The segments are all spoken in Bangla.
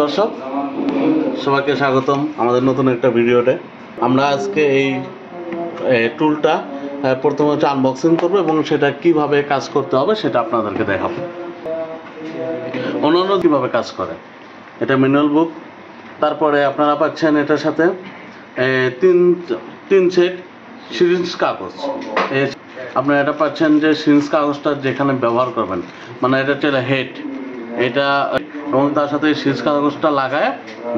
দর্শক সবাইকে স্বাগতম আমাদের নতুন একটা ভিডিওতে। আমরা আজকে এই টুলটা প্রথমে হচ্ছে আনবক্সিং করবো এবং সেটা কিভাবে কাজ করতে হবে সেটা আপনাদেরকে দেখাবো। অন্যান্য কিভাবে কাজ করে এটা ম্যানুয়াল বুক, তারপরে আপনারা পাচ্ছেন এটার সাথে তিন সেট সিরিঞ্জ কাগজ। আপনারা এটা পাচ্ছেন যে সিরিঞ্জ কাগজটা যেখানে ব্যবহার করবেন, মানে এটা হচ্ছে হেড, এটা এবং তার সাথে সিরিঞ্জ কাগজটা লাগায়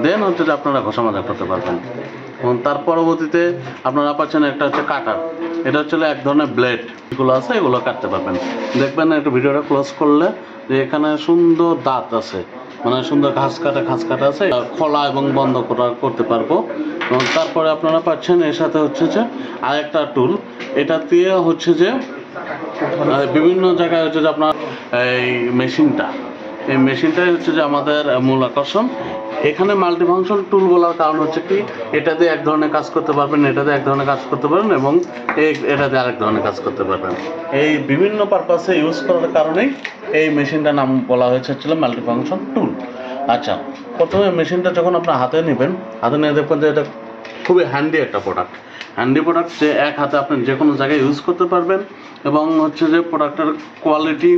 দেন হচ্ছে যে আপনারা ঘষা মাজা করতে পারবেন। এবং তার পরবর্তীতে আপনারা পাচ্ছেন একটা হচ্ছে কাটার, এটা হচ্ছে এক ধরনের ব্লেড, এগুলো আছে এগুলো কাটতে পারবেন। দেখবেন একটু ভিডিওটা ক্লোজ করলে যে এখানে সুন্দর দাঁত আছে, মানে সুন্দর ঘাস কাটা আছে, খোলা এবং বন্ধ করতে পারবো। এবং তারপরে আপনারা পাচ্ছেন এর সাথে হচ্ছে যে আরেকটা টুল, এটা দিয়ে হচ্ছে যে বিভিন্ন জায়গায় হচ্ছে যে আপনার এই মেশিনটাই হচ্ছে যে আমাদের মূল আকর্ষণ। এখানে মাল্টিফাংশন টুল বলার কারণ হচ্ছে কি, এটা দিয়ে এক ধরনের কাজ করতে পারবেন, এটা দিয়ে এক ধরনের কাজ করতে পারবেন এবং এটা দিয়ে আরেক ধরনের কাজ করতে পারবেন। এই বিভিন্ন পারপাসে ইউজ করার কারণেই এই মেশিনটার নাম বলা হয়েছে হচ্ছিল মাল্টিফাংশন টুল। আচ্ছা, প্রথমে মেশিনটা যখন আপনার হাতে নেবেন, হাতে নিয়ে দেখবেন যে এটা খুবই হ্যান্ডি একটা প্রোডাক্ট, যে এক হাতে আপনি যে কোনো জায়গায় ইউজ করতে পারবেন। এবং হচ্ছে যে প্রোডাক্টের কোয়ালিটি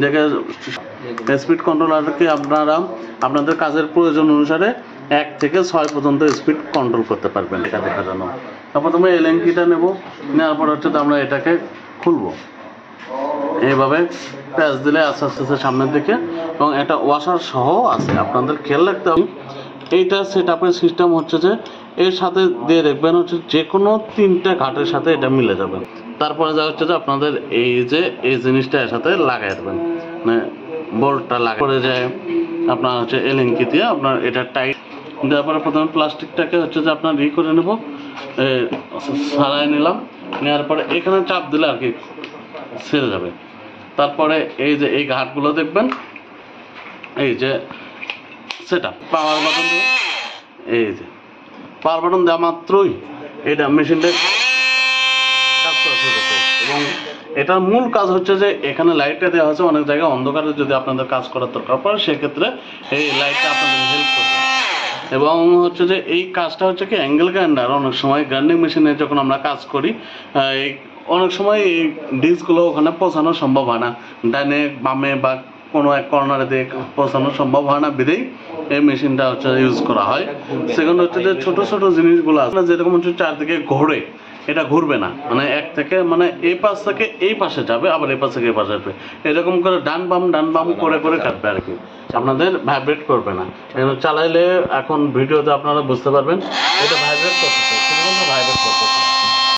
দেখে স্পিড কন্ট্রোলারকে আপনারা আপনাদের কাজের প্রয়োজন অনুসারে 1 থেকে 6 পর্যন্ত স্পিড কন্ট্রোল করতে পারবেন। এটা দেখার জন্য প্রথমে এলএনকিটা নেব, নেওয়ার পর হচ্ছে আমরা এটাকে খুলবো, এইভাবে প্যাচ দিলে আস্তে আস্তে সামনের দিকে, এবং একটা ওয়াশার সহ আছে। আপনাদের খেয়াল রাখতে হবে এইটা সেট আপের সিস্টেম হচ্ছে যে এর সাথে দিয়ে দেখবেন হচ্ছে যে কোনো 3টা ঘাটের সাথে এটা মিলে যাবে। তারপরে যা হচ্ছে যে আপনাদের এই জিনিসটা এর সাথে লাগাই দেবেন, মানে বোল্টটা লাগাই যায় আপনার হচ্ছে এলএনকি দিয়ে আপনার এটা টাইট দেওয়ার পরে প্রথমে প্লাস্টিকটাকে হচ্ছে যে আপনার করে নেব, সারাই নিলাম, নেওয়ার পরে এখানে চাপ দিলে আর কি ছেড়ে যাবে। তারপরে এই যে এই ঘাটগুলো দেখবেন, এই যে সেটা পাওয়ার বাটন দেবেন, এই যে পাওয়ার বাটন দেওয়া মাত্রই এটা মেশিনটা কাজ করা শুরু করতে। এবং এটার মূল কাজ হচ্ছে যে এখানে লাইটটা দেওয়া হচ্ছে, অনেক জায়গায় অন্ধকারে যদি আপনাদের কাজ করার দরকার পড়ে সেক্ষেত্রে এই লাইটটা আপনাদের হেল্প করবে। এবং হচ্ছে যে এই কাজটা হচ্ছে কি অ্যাঙ্গেল গ্রাইন্ডার, অনেক সময় গ্রাইন্ডিং মেশিনে যখন আমরা কাজ করি অনেক সময় এই ডিস্কগুলো ওখানে পৌঁছানো সম্ভব হয় না, ডাইনে বামে বা কোনো এক কর্নারে দিয়ে পৌঁছানো সম্ভব হয় না, বিধেই এই মেশিনটা হচ্ছে ইউজ করা হয়। সেকেন্ড হচ্ছে যে ছোট ছোট জিনিসগুলো আছে যেরকম হচ্ছে চারদিকে ঘোরে, এটা ঘুরবে না, মানে এক থেকে মানে এই পাশ থেকে এই পাশে যাবে, আবার এই পাশ থেকে এই পাশে আসবে, এরকম করে ডান বাম করে কাটবে আর কি, আপনাদের ভাইব্রেট করবে না। চালাইলে এখন ভিডিওতে আপনারা বুঝতে পারবেন এটা ভাইব্রেট করছে।